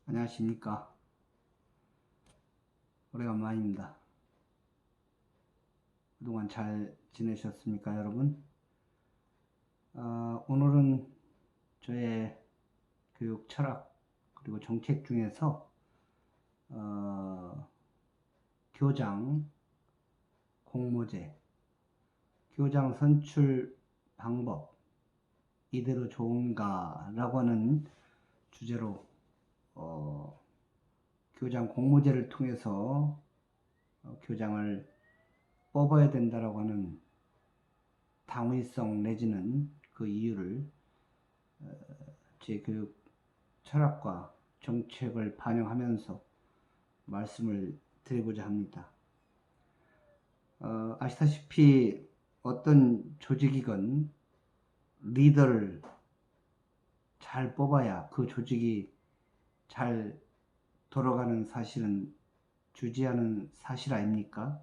안녕하십니까. 오래간만입니다. 그동안 잘 지내셨습니까, 여러분? 오늘은 저의 교육 철학 그리고 정책 중에서 교장 공모제, 교장 선출 방법 이대로 좋은가 라고 하는 주제로 교장 공모제를 통해서 교장을 뽑아야 된다라고 하는 당위성 내지는 그 이유를 제 교육 철학과 정책을 반영하면서 말씀을 드리고자 합니다. 아시다시피 어떤 조직이건 리더를 잘 뽑아야 그 조직이 잘 돌아가는 사실은 주지하는 사실 아닙니까?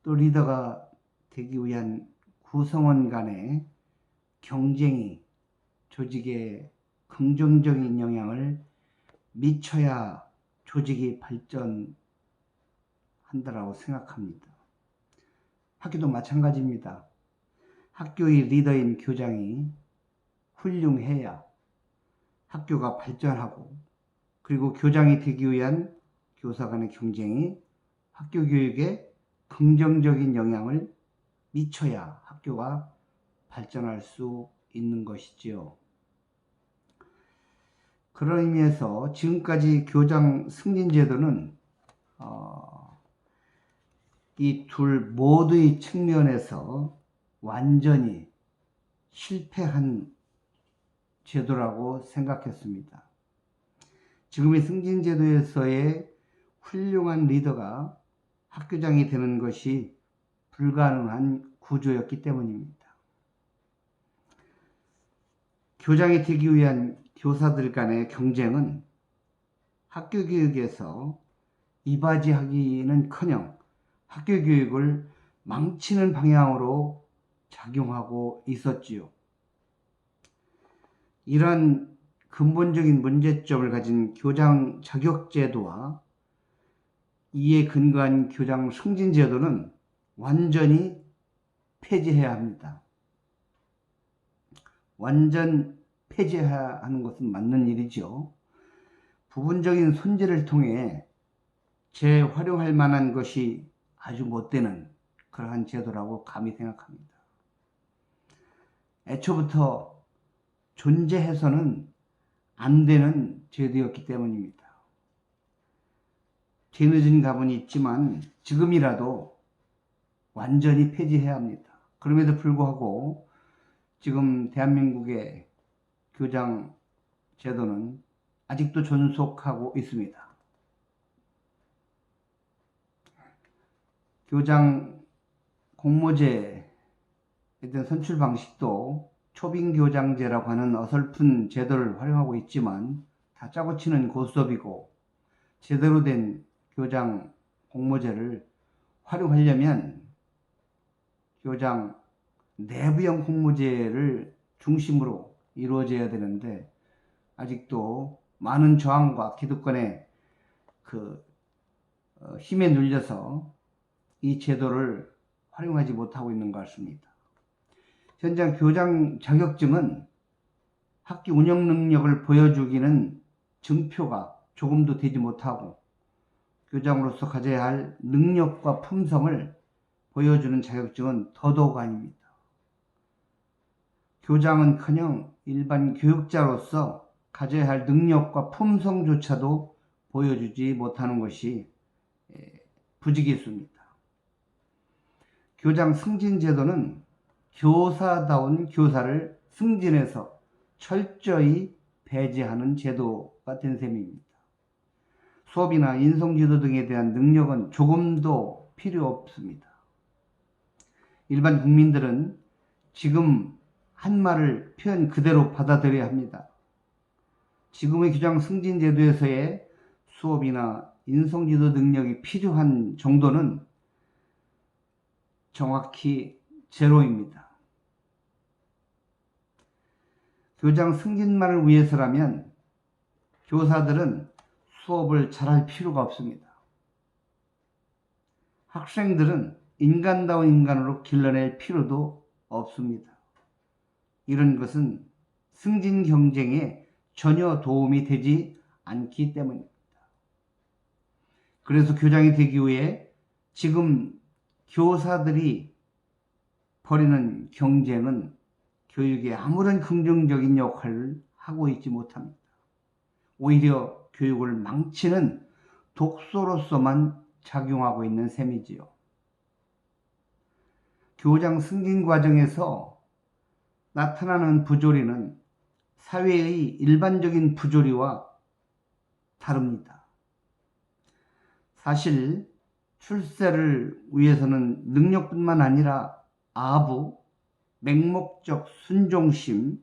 또 리더가 되기 위한 구성원 간의 경쟁이 조직에 긍정적인 영향을 미쳐야 조직이 발전한다라고 생각합니다. 학교도 마찬가지입니다. 학교의 리더인 교장이 훌륭해야 학교가 발전하고, 그리고 교장이 되기 위한 교사 간의 경쟁이 학교 교육에 긍정적인 영향을 미쳐야 학교가 발전할 수 있는 것이지요. 그런 의미에서 지금까지 교장 승진 제도는 이 둘 모두의 측면에서 완전히 실패한 제도라고 생각했습니다. 지금의 승진 제도에서의 훌륭한 리더가 학교장이 되는 것이 불가능한 구조였기 때문입니다. 교장이 되기 위한 교사들 간의 경쟁은 학교 교육에서 이바지하기는커녕 학교 교육을 망치는 방향으로 작용하고 있었지요. 이런 근본적인 문제점을 가진 교장 자격제도와 이에 근거한 교장 승진제도는 완전히 폐지해야 합니다. 완전 폐지해야 하는 것은 맞는 일이죠. 부분적인 손질을 통해 재활용할 만한 것이 아주 못되는 그러한 제도라고 감히 생각합니다. 애초부터 존재해서는 안 되는 제도였기 때문입니다. 뒤늦은 감은 있지만 지금이라도 완전히 폐지해야 합니다. 그럼에도 불구하고 지금 대한민국의 교장 제도는 아직도 존속하고 있습니다. 교장 공모제에 대한 선출 방식도 초빙교장제라고 하는 어설픈 제도를 활용하고 있지만 다 짜고 치는 고스톱이고, 제대로 된 교장 공모제를 활용하려면 교장 내부형 공모제를 중심으로 이루어져야 되는데, 아직도 많은 저항과 기득권의 힘에 눌려서 이 제도를 활용하지 못하고 있는 것 같습니다. 현장 교장 자격증은 학교 운영 능력을 보여주기는 증표가 조금도 되지 못하고, 교장으로서 가져야 할 능력과 품성을 보여주는 자격증은 더더욱 아닙니다. 교장은커녕 일반 교육자로서 가져야 할 능력과 품성조차도 보여주지 못하는 것이 부지기수입니다. 교장 승진 제도는 교사다운 교사를 승진해서 철저히 배제하는 제도가 된 셈입니다. 수업이나 인성지도 등에 대한 능력은 조금도 필요 없습니다. 일반 국민들은 지금 한 말을 표현 그대로 받아들여야 합니다. 지금의 교장 승진 제도에서의 수업이나 인성지도 능력이 필요한 정도는 정확히 제로입니다. 교장 승진만을 위해서라면 교사들은 수업을 잘할 필요가 없습니다. 학생들은 인간다운 인간으로 길러낼 필요도 없습니다. 이런 것은 승진 경쟁에 전혀 도움이 되지 않기 때문입니다. 그래서 교장이 되기 위해 지금 교사들이 벌이는 경쟁은 교육에 아무런 긍정적인 역할을 하고 있지 못합니다. 오히려 교육을 망치는 독소로서만 작용하고 있는 셈이지요. 교장 승진 과정에서 나타나는 부조리는 사회의 일반적인 부조리와 다릅니다. 사실 출세를 위해서는 능력뿐만 아니라 아부, 맹목적 순종심,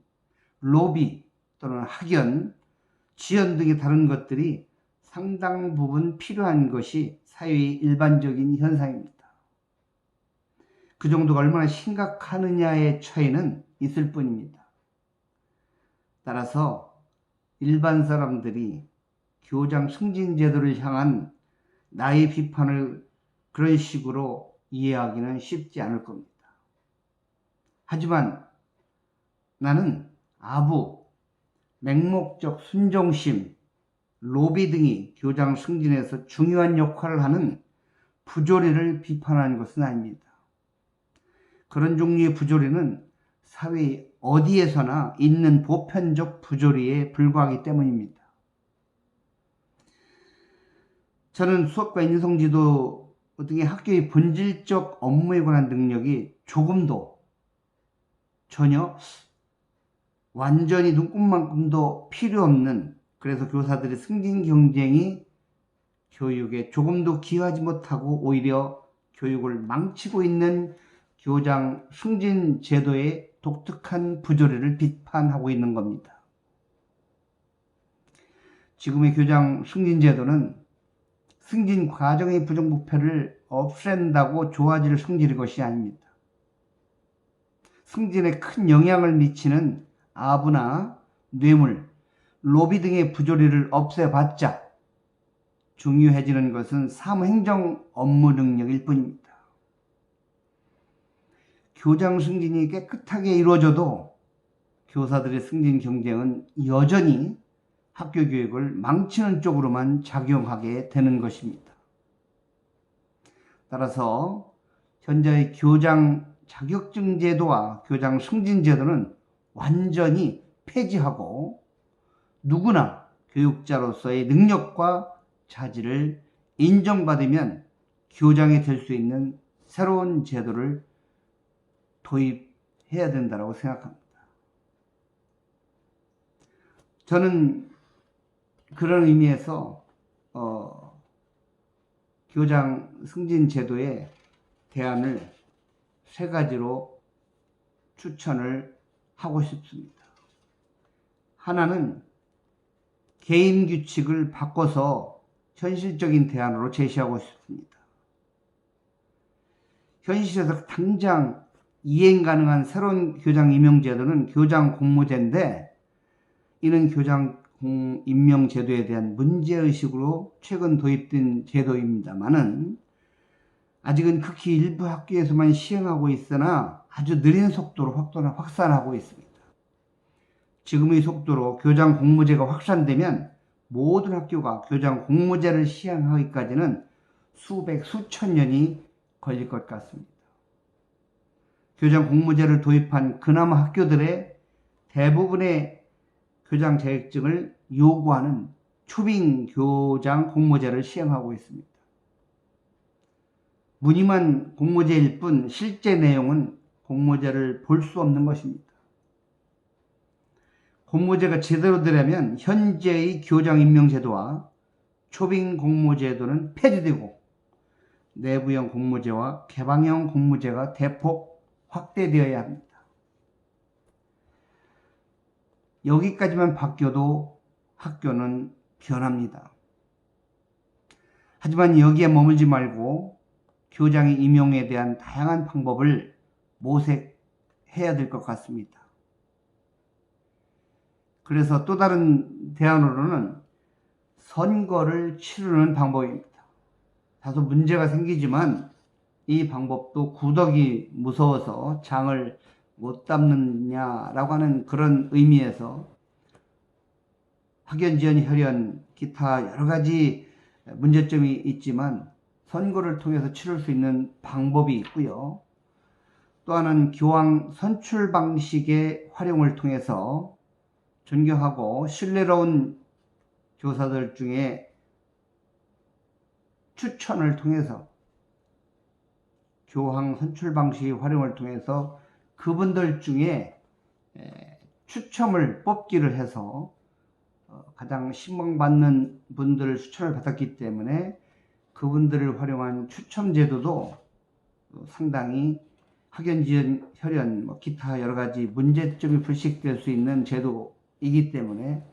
로비 또는 학연, 지연 등의 다른 것들이 상당 부분 필요한 것이 사회의 일반적인 현상입니다. 그 정도가 얼마나 심각하느냐의 차이는 있을 뿐입니다. 따라서 일반 사람들이 교장 승진 제도를 향한 나의 비판을 그런 식으로 이해하기는 쉽지 않을 겁니다. 하지만 나는 아부, 맹목적 순종심, 로비 등이 교장 승진에서 중요한 역할을 하는 부조리를 비판하는 것은 아닙니다. 그런 종류의 부조리는 사회 어디에서나 있는 보편적 부조리에 불과하기 때문입니다. 저는 수업과 인성지도 등의 학교의 본질적 업무에 관한 능력이 조금도 전혀 완전히 눈꼽만큼도 필요 없는, 그래서 교사들의 승진 경쟁이 교육에 조금도 기여하지 못하고 오히려 교육을 망치고 있는 교장 승진 제도의 독특한 부조리를 비판하고 있는 겁니다. 지금의 교장 승진 제도는 승진 과정의 부정부패를 없앤다고 좋아질 성질의 것이 아닙니다. 승진에 큰 영향을 미치는 아부나 뇌물, 로비 등의 부조리를 없애봤자 중요해지는 것은 사무행정 업무 능력일 뿐입니다. 교장 승진이 깨끗하게 이루어져도 교사들의 승진 경쟁은 여전히 학교 교육을 망치는 쪽으로만 작용하게 되는 것입니다. 따라서 현재의 교장 자격증 제도와 교장 승진 제도는 완전히 폐지하고 누구나 교육자로서의 능력과 자질을 인정받으면 교장이 될 수 있는 새로운 제도를 도입해야 된다고 생각합니다. 저는 그런 의미에서 교장 승진 제도의 대안을 세 가지로 추천을 하고 싶습니다. 하나는 개인 규칙을 바꿔서 현실적인 대안으로 제시하고 싶습니다. 현실에서 당장 이행 가능한 새로운 교장 임용 제도는 교장 공모제인데, 이는 교장 임명 제도에 대한 문제의식으로 최근 도입된 제도입니다만은 아직은 극히 일부 학교에서만 시행하고 있으나 아주 느린 속도로 확산하고 있습니다. 지금의 속도로 교장 공모제가 확산되면 모든 학교가 교장 공모제를 시행하기까지는 수백, 수천 년이 걸릴 것 같습니다. 교장 공모제를 도입한 그나마 학교들의 대부분의 교장 자격증을 요구하는 초빙 교장 공모제를 시행하고 있습니다. 무늬만 공모제일 뿐 실제 내용은 공모제를 볼 수 없는 것입니다. 공모제가 제대로 되려면 현재의 교장 임명제도와 초빙 공모제도는 폐지되고 내부형 공모제와 개방형 공모제가 대폭 확대되어야 합니다. 여기까지만 바뀌어도 학교는 변합니다. 하지만 여기에 머물지 말고 교장의 임용에 대한 다양한 방법을 모색해야 될 것 같습니다. 그래서 또 다른 대안으로는 선거를 치르는 방법입니다. 다소 문제가 생기지만 이 방법도 구덕이 무서워서 장을 못 담느냐라고 하는 그런 의미에서 학연지연 혈연 기타 여러 가지 문제점이 있지만 선거를 통해서 치를 수 있는 방법이 있고요. 또 하나는 교황 선출 방식의 활용을 통해서 존경하고 신뢰로운 교사들 중에 추천을 통해서 교황 선출 방식의 활용을 통해서 그분들 중에 추첨을 뽑기를 해서 가장 신망받는 분들을 추천을 받았기 때문에 그분들을 활용한 추첨 제도도 상당히 학연지연 혈연 기타 여러 가지 문제점이 불식될 수 있는 제도이기 때문에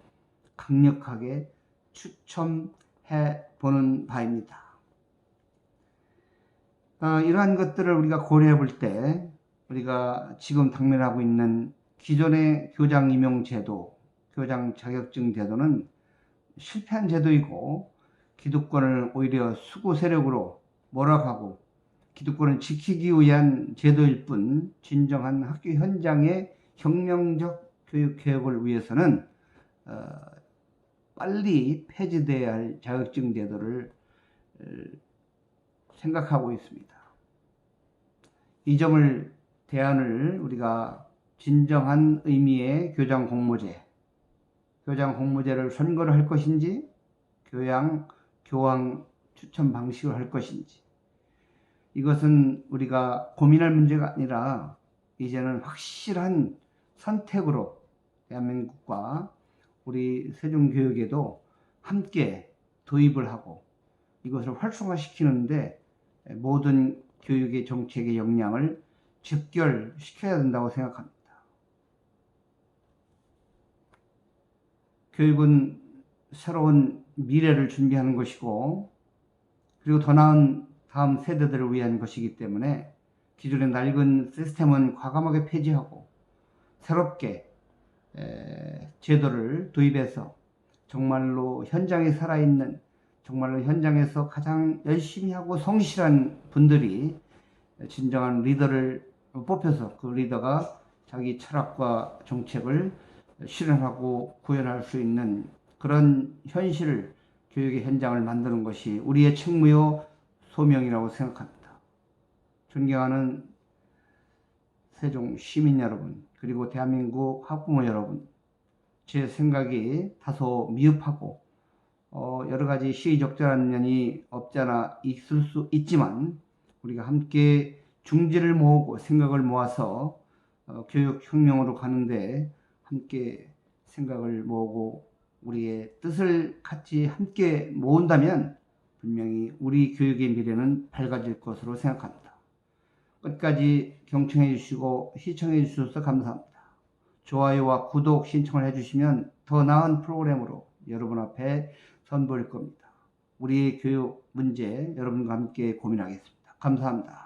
강력하게 추첨해 보는 바입니다. 이러한 것들을 우리가 고려해 볼 때 우리가 지금 당면하고 있는 기존의 교장 임용 제도, 교장 자격증 제도는 실패한 제도이고 기득권을 오히려 수구 세력으로 몰아가고 기득권을 지키기 위한 제도일 뿐 진정한 학교 현장의 혁명적 교육 개혁을 위해서는 빨리 폐지돼야 할 자격증 제도를 생각하고 있습니다. 이 점을 대안을 우리가 진정한 의미의 교장 공모제를 선거를 할 것인지 교황 추천 방식을 할 것인지 이것은 우리가 고민할 문제가 아니라 이제는 확실한 선택으로 대한민국과 우리 세종교육에도 함께 도입을 하고 이것을 활성화시키는데 모든 교육의 정책의 역량을 집결시켜야 된다고 생각합니다. 교육은 새로운 미래를 준비하는 것이고 그리고 더 나은 다음 세대들을 위한 것이기 때문에 기존의 낡은 시스템은 과감하게 폐지하고 새롭게 제도를 도입해서 정말로 현장에 살아있는 정말로 현장에서 가장 열심히 하고 성실한 분들이 진정한 리더를 뽑혀서 그 리더가 자기 철학과 정책을 실현하고 구현할 수 있는 그런 현실을 교육의 현장을 만드는 것이 우리의 책무요 소명이라고 생각합니다. 존경하는 세종 시민 여러분 그리고 대한민국 학부모 여러분 제 생각이 다소 미흡하고 여러 가지 시의적절한 면이 없지 않아 있을 수 있지만 우리가 함께 중지를 모으고 생각을 모아서 교육혁명으로 가는데 함께 생각을 모으고 우리의 뜻을 같이 함께 모은다면 분명히 우리 교육의 미래는 밝아질 것으로 생각합니다. 끝까지 경청해 주시고 시청해 주셔서 감사합니다. 좋아요와 구독 신청을 해주시면 더 나은 프로그램으로 여러분 앞에 선보일 겁니다. 우리의 교육 문제 여러분과 함께 고민하겠습니다. 감사합니다.